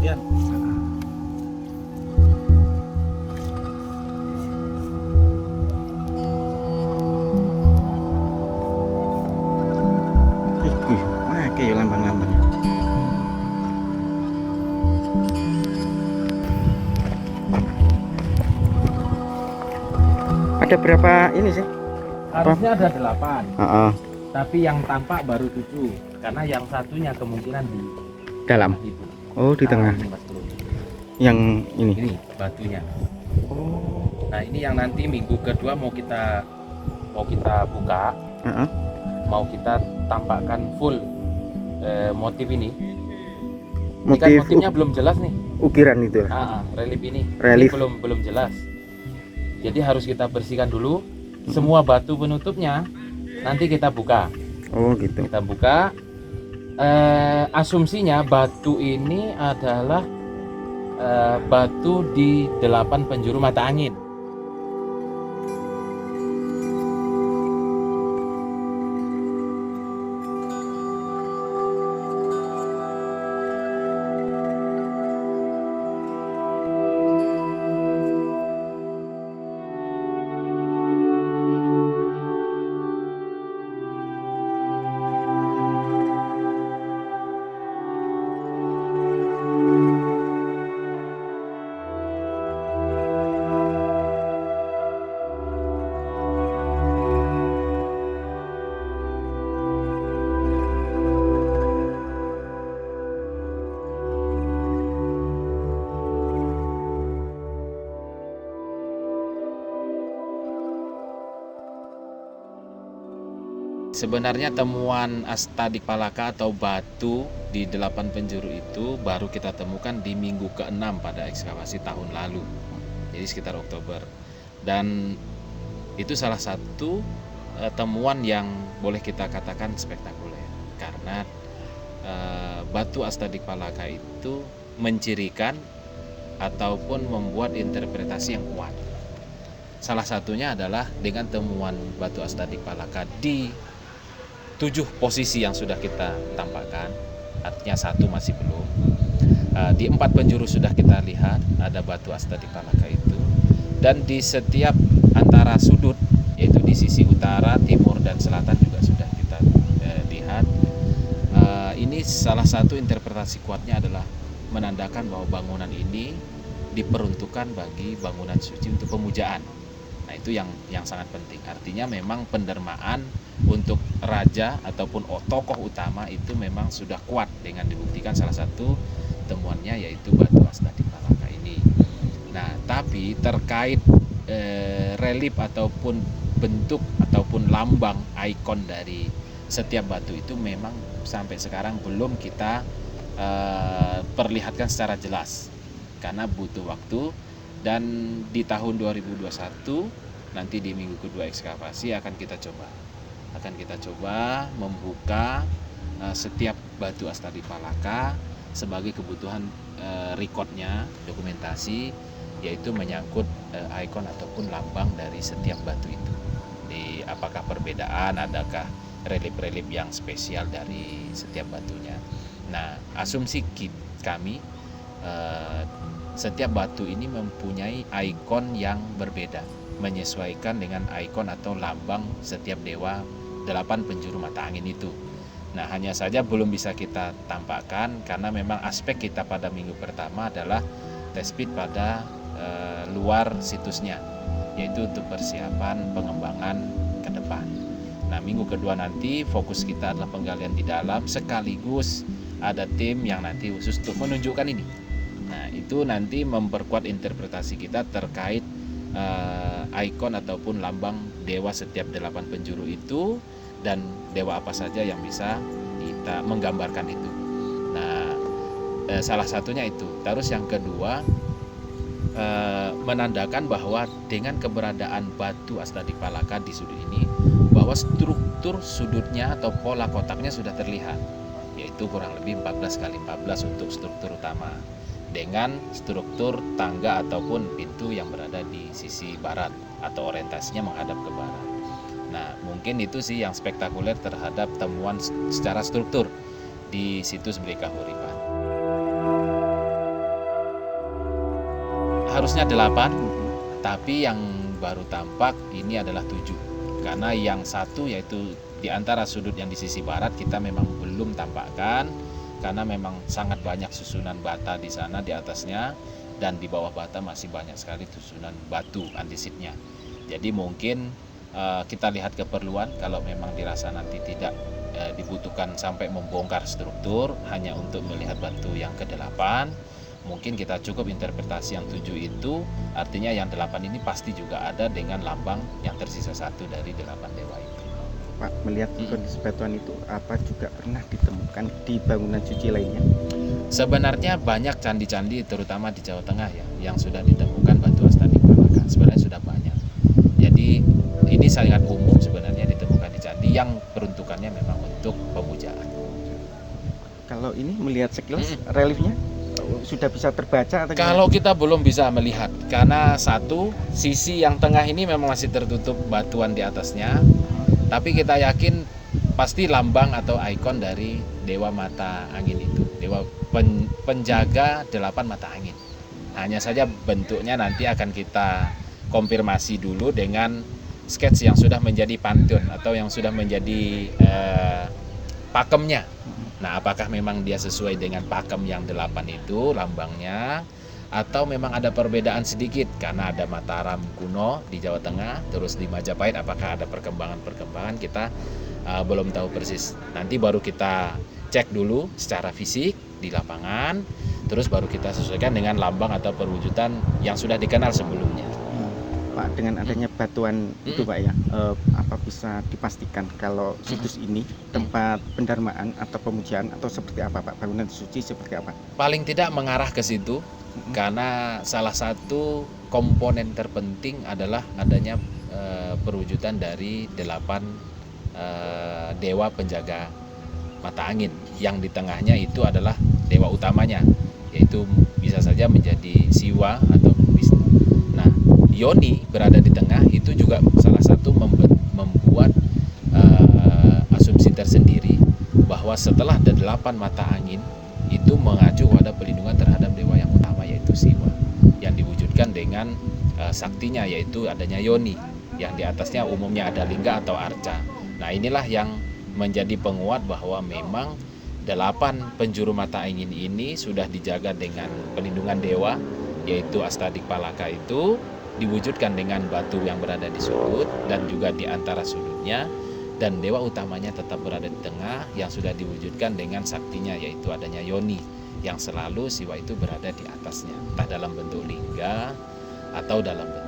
ketinggian. Oke, lambang-lambangnya. Ada berapa ini sih? Harusnya ada 8, Oh, tapi yang tampak baru 7 karena yang satunya kemungkinan di dalam. itu. Oh, di tengah. Ini Mas Bro. Yang ini. Ini batunya. Oh. Nah, ini yang nanti minggu kedua mau kita buka, mau kita tampakkan full motif ini. Ini kan motifnya belum jelas nih. Ukiran itu. Relief ini. Relief. Ini belum jelas. Jadi harus kita bersihkan dulu semua batu penutupnya. Nanti kita buka. Oh, gitu. Kita buka. Asumsinya batu ini adalah batu di 8 penjuru mata angin. Sebenarnya temuan Astadipalaka atau batu di 8 penjuru itu baru kita temukan di minggu ke-6 pada ekskavasi tahun lalu. Jadi sekitar Oktober. Dan itu salah satu temuan yang boleh kita katakan spektakuler. Karena batu Astadipalaka itu mencirikan ataupun membuat interpretasi yang kuat. Salah satunya adalah dengan temuan batu Astadipalaka di 7 posisi yang sudah kita tampakkan, artinya 1 masih belum. Di 4 penjuru sudah kita lihat ada batu Astadipalaka itu, dan di setiap antara sudut, yaitu di sisi utara, timur, dan selatan juga sudah kita lihat. Ini salah satu interpretasi kuatnya adalah menandakan bahwa bangunan ini diperuntukkan bagi bangunan suci untuk pemujaan. Nah, itu yang sangat penting. Artinya memang pendermaan untuk raja ataupun tokoh utama itu memang sudah kuat dengan dibuktikan salah satu temuannya yaitu batu Astadipalaka ini. Nah, tapi terkait relief ataupun bentuk ataupun lambang ikon dari setiap batu itu memang sampai sekarang belum kita perlihatkan secara jelas karena butuh waktu. Dan di tahun 2021 nanti di minggu kedua ekskavasi akan kita coba membuka setiap batu Astadipalaka sebagai kebutuhan rekodnya, dokumentasi, yaitu menyangkut ikon ataupun lambang dari setiap batu itu. Apakah perbedaan, adakah relief-relief yang spesial dari setiap batunya. Nah, asumsi kami setiap batu ini mempunyai ikon yang berbeda, menyesuaikan dengan ikon atau lambang setiap dewa 8 penjuru mata angin itu. Nah, hanya saja belum bisa kita tampakkan karena memang aspek kita pada minggu pertama adalah test pit pada luar situsnya, yaitu untuk persiapan pengembangan ke depan. Nah, minggu kedua nanti fokus kita adalah penggalian di dalam, sekaligus ada tim yang nanti khusus untuk menunjukkan ini. Nah, itu nanti memperkuat interpretasi kita terkait ikon ataupun lambang dewa setiap 8 penjuru itu dan dewa apa saja yang bisa kita menggambarkan itu. Nah, salah satunya itu. Terus yang kedua, menandakan bahwa dengan keberadaan batu Astadipalaka di sudut ini, bahwa struktur sudutnya atau pola kotaknya sudah terlihat, yaitu kurang lebih 14 kali 14 untuk struktur utama, dengan struktur tangga ataupun pintu yang berada di sisi barat atau orientasinya menghadap ke barat. Nah, mungkin itu sih yang spektakuler terhadap temuan secara struktur di situs Blekahuripan. seharusnya 8, tapi yang baru tampak ini adalah 7. Karena yang satu yaitu di antara sudut yang di sisi barat kita memang belum tampakkan karena memang sangat banyak susunan bata di sana di atasnya, dan di bawah bata masih banyak sekali susunan batu andesitnya. Jadi mungkin kita lihat keperluan kalau memang dirasa nanti tidak dibutuhkan sampai membongkar struktur, hanya untuk melihat batu yang ke-8, mungkin kita cukup interpretasi yang 7 itu, artinya yang 8 ini pasti juga ada dengan lambang yang tersisa satu dari 8 dewa itu. Pak, melihat kondisi batuan itu apa juga pernah ditemukan di bangunan suci lainnya? Sebenarnya banyak candi-candi terutama di Jawa Tengah ya yang sudah ditemukan batu astadik palaka. Sebenarnya sudah banyak. Jadi ini sangat umum sebenarnya ditemukan di candi yang peruntukannya memang untuk pemujaan. Kalau ini melihat sekilas reliefnya sudah bisa terbaca atau Kalau kita belum bisa melihat karena satu sisi yang tengah ini memang masih tertutup batuan di atasnya, tapi kita yakin pasti lambang atau ikon dari dewa mata angin itu, dewa penjaga 8 mata angin. Hanya saja bentuknya nanti akan kita konfirmasi dulu dengan sketch yang sudah menjadi pantun atau yang sudah menjadi pakemnya. Nah, apakah memang dia sesuai dengan pakem yang 8 itu lambangnya, atau memang ada perbedaan sedikit karena ada Mataram kuno di Jawa Tengah, terus di Majapahit apakah ada perkembangan-perkembangan, kita belum tahu persis. Nanti baru kita cek dulu secara fisik di lapangan, terus baru kita sesuaikan dengan lambang atau perwujudan yang sudah dikenal sebelumnya. Pak, dengan adanya batuan itu Pak ya, apa bisa dipastikan kalau situs ini tempat pendarmaan atau pemujaan atau seperti apa Pak, bangunan suci seperti apa? Paling tidak mengarah ke situ, karena salah satu komponen terpenting adalah adanya perwujudan dari 8 dewa penjaga mata angin, yang di tengahnya itu adalah dewa utamanya, yaitu bisa saja menjadi Siwa atau Wisnu. Nah, Yoni berada di tengah itu juga salah satu membuat asumsi tersendiri bahwa setelah ada 8 mata angin itu mengacu pada pelindungan terhadap dewa yang utama yaitu Siwa, yang diwujudkan dengan saktinya yaitu adanya Yoni, yang di atasnya umumnya ada lingga atau arca. Nah, inilah yang menjadi penguat bahwa memang 8 penjuru mata angin ini sudah dijaga dengan pelindungan dewa yaitu astadik palaka itu, diwujudkan dengan batu yang berada di sudut dan juga di antara sudutnya, dan dewa utamanya tetap berada di tengah yang sudah diwujudkan dengan saktinya yaitu adanya Yoni, yang selalu Siwa itu berada di atasnya, entah dalam bentuk lingga atau dalam bentuk